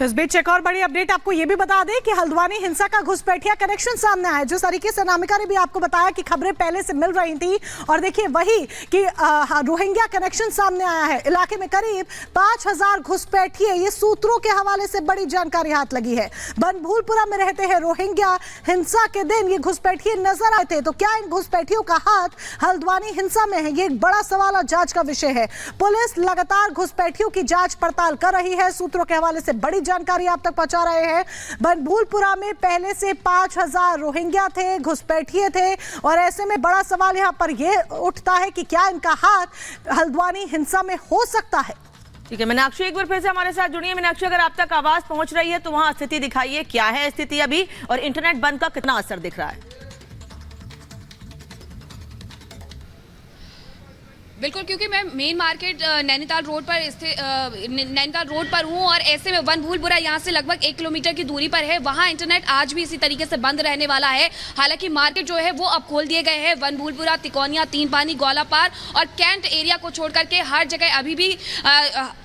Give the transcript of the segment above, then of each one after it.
तो इस बीच एक और बड़ी अपडेट आपको ये भी बता दें कि हल्द्वानी हिंसा का घुसपैठिया कनेक्शन सामने आया। जिस तरीके से अनामिका ने भी आपको बताया कि खबरें पहले से मिल रही थी और देखिए वही कि रोहिंग्या कनेक्शन सामने आया है। इलाके में करीब 5000 घुसपैठिए, ये सूत्रों के हवाले से बड़ी जानकारी हाथ लगी है। बनभूलपुरा में रहते हैं रोहिंग्या। हिंसा के दिन ये घुसपैठिए नजर आए थे, तो क्या इन घुसपैठियों का हाथ हल्द्वानी हिंसा में है? ये एक बड़ा सवाल और जांच का विषय है। पुलिस लगातार घुसपैठियों की जांच पड़ताल कर रही है। सूत्रों के हवाले से बड़ी जानकारी आप तक पहुंचा रहे हैं। बनभूलपुरा में पहले से 5000 रोहिंग्या थे, घुसपैठिए थे, और ऐसे में बड़ा सवाल यहां पर यह उठता है कि क्या इनका हाथ हल्द्वानी हिंसा में हो सकता है। ठीक है मीनाक्षी, एक बार फिर से हमारे साथ जुड़िए। मीनाक्षी, अगर आप तक आवाज पहुंच रही है तो वहां स्थिति दिखाइए, क्या है स्थिति अभी और इंटरनेट बंद का कितना असर दिख रहा है? बिल्कुल, क्योंकि मैं मेन मार्केट नैनीताल रोड पर हूँ और ऐसे में बनभूलपुरा यहाँ से लगभग 1 किलोमीटर की दूरी पर है। वहाँ इंटरनेट आज भी इसी तरीके से बंद रहने वाला है। हालांकि मार्केट जो है वो अब खोल दिए गए हैं। बनभूलपुरा, तिकोनिया, तीन पानी, ग्वालापार और कैंट एरिया को छोड़ करके हर जगह अभी भी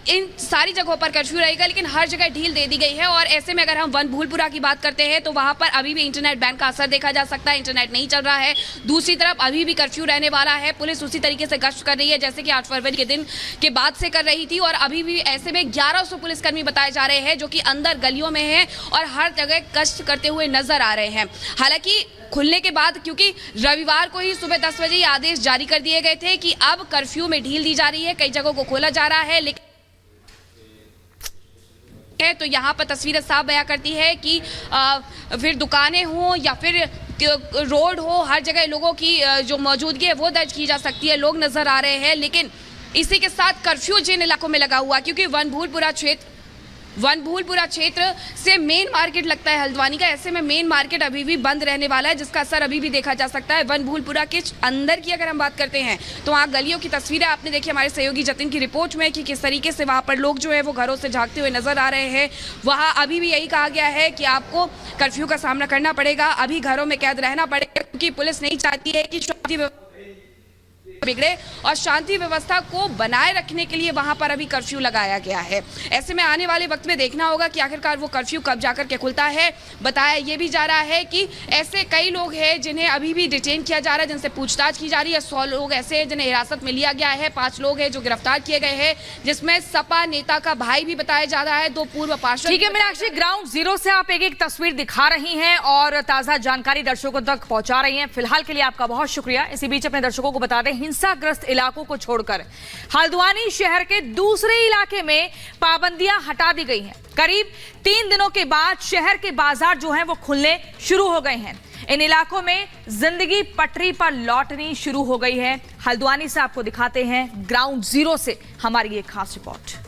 इन सारी जगहों पर कर्फ्यू रहेगा, लेकिन हर जगह ढील दे दी गई है। और ऐसे में अगर हम बनभूलपुरा की बात करते हैं तो वहाँ पर अभी भी इंटरनेट बैन का असर देखा जा सकता है। इंटरनेट नहीं चल रहा है। दूसरी तरफ अभी भी कर्फ्यू रहने वाला है। पुलिस उसी तरीके से गश्त कर रही है जैसे कि 8 फरवरी के दिन के बाद से कर रही थी, और अभी भी ऐसे में 1100 पुलिसकर्मी बताए जा रहे हैं जो कि अंदर गलियों में हैं और हर जगह गश्त करते हुए नजर आ रहे हैं। हालांकि खुलने के बाद, क्योंकि रविवार को ही सुबह 10 बजे आदेश जारी कर दिए गए थे कि अब कर्फ्यू में ढील दी जा रही है, कई जगहों को खोला जा रहा है, लेकिन तो यहाँ पर तस्वीरें साफ बयां करती है कि फिर दुकानें हों या फिर रोड हो, हर जगह लोगों की जो मौजूदगी है वो दर्ज की जा सकती है। लोग नजर आ रहे हैं, लेकिन इसी के साथ कर्फ्यू जिन इलाकों में लगा हुआ, क्योंकि बनभूलपुरा क्षेत्र से मेन मार्केट लगता है हल्द्वानी का, ऐसे में मेन मार्केट अभी भी बंद रहने वाला है, जिसका असर अभी भी देखा जा सकता है। बनभूलपुरा के अंदर की अगर हम बात करते हैं तो वहाँ गलियों की तस्वीरें आपने देखी हमारे सहयोगी जतिन की रिपोर्ट में कि किस तरीके से वहाँ पर लोग जो है वो घरों से झांकते हुए नजर आ रहे हैं। वहाँ अभी भी यही कहा गया है कि आपको कर्फ्यू का सामना करना पड़ेगा, अभी घरों में कैद रहना पड़ेगा, क्योंकि पुलिस नहीं चाहती है कि शांति बिगड़े और शांति व्यवस्था को बनाए रखने के लिए वहां पर अभी कर्फ्यू लगाया गया है। ऐसे में आने वाले वक्त में देखना होगा कि आखिरकार वो कर्फ्यू कब जाकर के खुलता है। बताया ये भी जा रहा है कि ऐसे कई लोग हैं जिन्हें अभी भी डिटेन किया जा रहा है, जिनसे पूछताछ की जा रही है। 100 लोग ऐसे हैं जिन्हें हिरासत में लिया गया है। 5 लोग हैं जो गिरफ्तार किए गए हैं, जिसमें सपा नेता का भाई भी बताया जा रहा है, 2 पूर्व पार्षद। ठीक है मीनाक्षी, ग्राउंड जीरो से आप एक तस्वीर दिखा रही हैं और ताजा जानकारी दर्शकों तक पहुंचा रही हैं। फिलहाल के लिए आपका बहुत शुक्रिया। इसी बीच अपने दर्शकों को बता दें, हिंसाग्रस्त इलाकों को छोड़कर हल्द्वानी शहर के दूसरे इलाके में पाबंदियां हटा दी गई हैं। करीब 3 दिनों के बाद शहर के बाजार जो हैं वो खुलने शुरू हो गए हैं। इन इलाकों में जिंदगी पटरी पर लौटनी शुरू हो गई है। हल्द्वानी से आपको दिखाते हैं ग्राउंड जीरो से हमारी एक खास रिपोर्ट।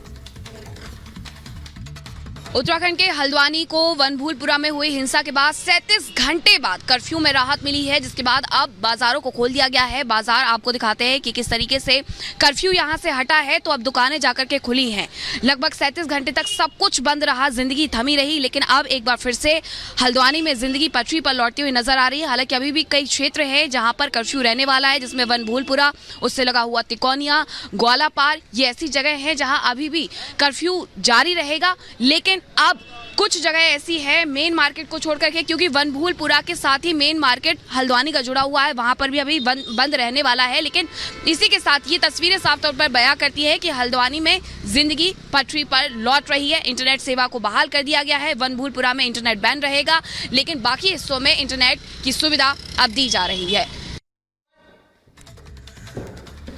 उत्तराखंड के हल्द्वानी को बनभूलपुरा में हुई हिंसा के बाद 37 घंटे बाद कर्फ्यू में राहत मिली है, जिसके बाद अब बाजारों को खोल दिया गया है। बाजार आपको दिखाते हैं कि किस तरीके से कर्फ्यू यहां से हटा है, तो अब दुकानें जाकर के खुली हैं। लगभग 37 घंटे तक सब कुछ बंद रहा, जिंदगी थमी रही, लेकिन अब एक बार फिर से हल्द्वानी में जिंदगी पटरी पर लौटती हुई नजर आ रही है। हालांकि अभी भी कई क्षेत्र है जहां पर कर्फ्यू रहने वाला है, जिसमें बनभूलपुरा, उससे लगा हुआ तिकोनिया, ग्वालापार, ये ऐसी जगह है जहां अभी भी कर्फ्यू जारी रहेगा। लेकिन अब कुछ जगह ऐसी है मेन मार्केट को छोड़ करके, क्योंकि बनभूलपुरा के साथ ही मेन मार्केट हल्द्वानी का जुड़ा हुआ है, वहां पर भी अभी बंद रहने वाला है। लेकिन इसी के साथ ये तस्वीरें साफ तौर पर बयां करती है कि हल्द्वानी में जिंदगी पटरी पर लौट रही है। इंटरनेट सेवा को बहाल कर दिया गया है। बनभूलपुरा में इंटरनेट बैन रहेगा, लेकिन बाकी हिस्सों में इंटरनेट की सुविधा अब दी जा रही है।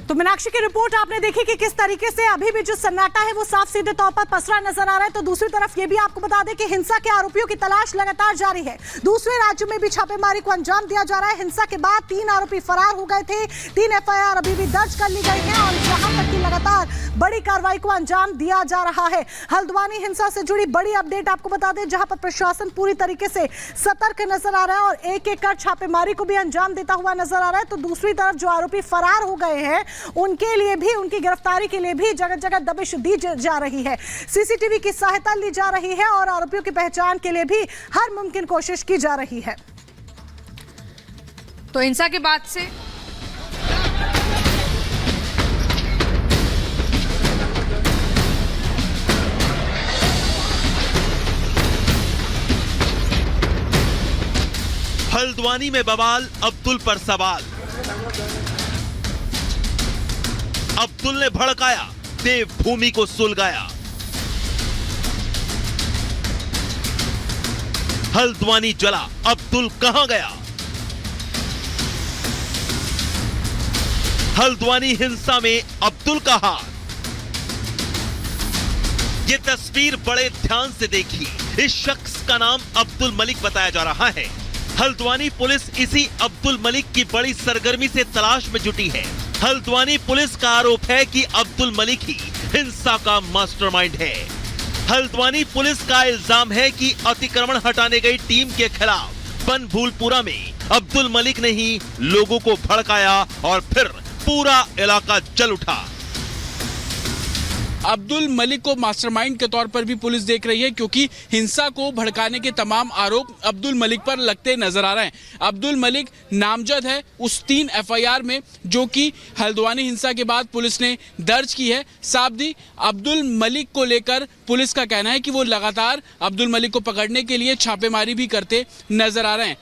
तो मीनाक्षी की रिपोर्ट आपने देखी कि किस तरीके से अभी भी जो सन्नाटा है वो साफ सीधे तौर पर पसरा नजर आ रहा है। तो दूसरी तरफ ये भी आपको बता दें कि हिंसा के आरोपियों की तलाश लगातार जारी है। दूसरे राज्यों में भी छापेमारी को अंजाम दिया जा रहा है। हिंसा के बाद 3 आरोपी फरार हो गए थे। 3 FIR अभी भी दर्ज कर ली गई है और यहां तक कि लगातार बड़ी कार्रवाई को अंजाम दिया जा रहा है। हल्द्वानी हिंसा से जुड़ी बड़ी अपडेट आपको बता दें, जहां पर प्रशासन पूरी तरीके से सतर्क नजर आ रहा है और एक-एक कर छापेमारी को भी अंजाम देता हुआ नजर आ रहा है। तो दूसरी तरफ जो आरोपी फरार हो गए हैं उनके लिए भी, उनकी गिरफ्तारी के लिए भी जगह जगह दबिश दी जा रही है। CCTV की सहायता ली जा रही है और आरोपियों की पहचान के लिए भी हर मुमकिन कोशिश की जा रही है। तो हिंसा के बाद से हल्द्वानी में बवाल, अब्दुल पर सवाल। अब्दुल ने भड़काया, देवभूमि को सुलगाया। हल्द्वानी जला, अब्दुल कहां गया? हल्द्वानी हिंसा में अब्दुल का हाथ। ये तस्वीर बड़े ध्यान से देखिए। इस शख्स का नाम अब्दुल मलिक बताया जा रहा है। हल्द्वानी पुलिस इसी अब्दुल मलिक की बड़ी सरगर्मी से तलाश में जुटी है। हल्द्वानी पुलिस का आरोप है कि अब्दुल मलिक ही हिंसा का मास्टरमाइंड है। हल्द्वानी पुलिस का इल्जाम है कि अतिक्रमण हटाने गई टीम के खिलाफ बनभूलपुरा में अब्दुल मलिक ने ही लोगों को भड़काया और फिर पूरा इलाका जल उठा। अब्दुल मलिक को मास्टरमाइंड के तौर पर भी पुलिस देख रही है, क्योंकि हिंसा को भड़काने के तमाम आरोप अब्दुल मलिक पर लगते नजर आ रहे हैं। अब्दुल मलिक नामजद है उस 3 एफआईआर में जो कि हल्द्वानी हिंसा के बाद पुलिस ने दर्ज की है। साबदी अब्दुल मलिक को लेकर पुलिस का कहना है कि वो लगातार अब्दुल मलिक को पकड़ने के लिए छापेमारी भी करते नजर आ रहे हैं।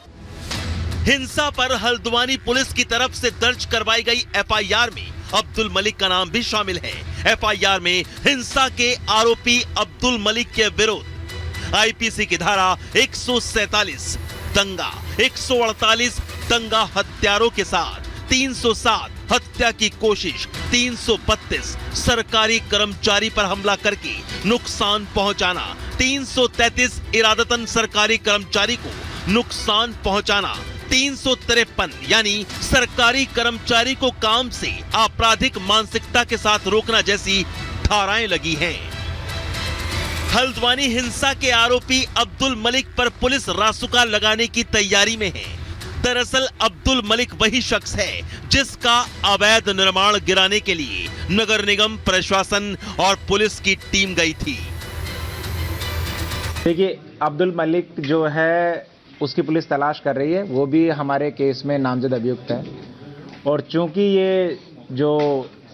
हिंसा पर हल्द्वानी पुलिस की तरफ से दर्ज करवाई गई एफआईआर में अब्दुल मलिक का नाम भी शामिल है। एफआईआर में हिंसा के आरोपी अब्दुल मलिक के विरुद्ध आईपीसी की धारा 147 दंगा, 148 दंगा हत्यारों के साथ, 307 हत्या की कोशिश, 332 सरकारी कर्मचारी पर हमला करके नुकसान पहुंचाना, 333 इरादतन सरकारी कर्मचारी को नुकसान पहुंचाना, 353 यानी सरकारी कर्मचारी को काम से आपराधिक मानसिकता के साथ रोकना जैसी धाराएं लगी हैं। हल्द्वानी हिंसा के आरोपी अब्दुल मलिक पर पुलिस रासुका लगाने की तैयारी में है। दरअसल अब्दुल मलिक वही शख्स है जिसका अवैध निर्माण गिराने के लिए नगर निगम प्रशासन और पुलिस की टीम गई थी। देखिए, अब्दुल मलिक जो है उसकी पुलिस तलाश कर रही है। वो भी हमारे केस में नामजद अभियुक्त है और चूंकि ये जो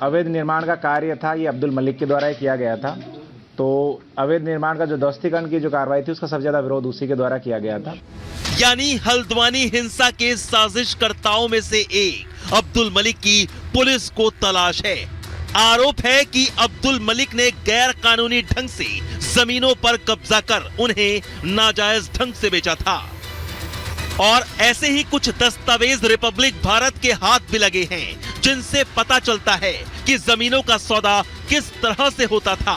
अवैध निर्माण का कार्य था ये अब्दुल मलिक के द्वारा ही किया गया था, तो अवैध निर्माण का जो ध्वस्तीकरण की जो कार्रवाई थी उसका सबसे ज्यादा विरोध उसी के द्वारा किया गया था। यानी हल्द्वानी हिंसा के साजिशकर्ताओं में से एक अब्दुल मलिक की पुलिस को तलाश है। आरोप है कि अब्दुल मलिक ने गैर कानूनी ढंग से जमीनों पर कब्जा कर उन्हें नाजायज ढंग से बेचा था और ऐसे ही कुछ दस्तावेज रिपब्लिक भारत के हाथ भी लगे हैं जिनसे पता चलता है कि जमीनों का सौदा किस तरह से होता था।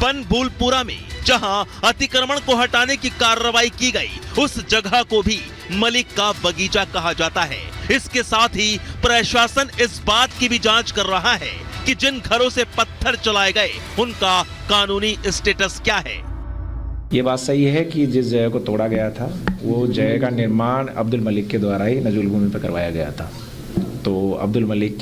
बनभूलपुरा में जहां अतिक्रमण को हटाने की कार्रवाई की गई, उस जगह को भी मलिक का बगीचा कहा जाता है। इसके साथ ही प्रशासन इस बात की भी जांच कर रहा है कि जिन घरों से पत्थर चलाए गए उनका कानूनी स्टेटस क्या है। ये बात सही है कि जिस जगह को तोड़ा गया था वो जगह का निर्माण अब्दुल मलिक के द्वारा ही नजूल भूमि पर करवाया गया था। तो अब्दुल मलिक के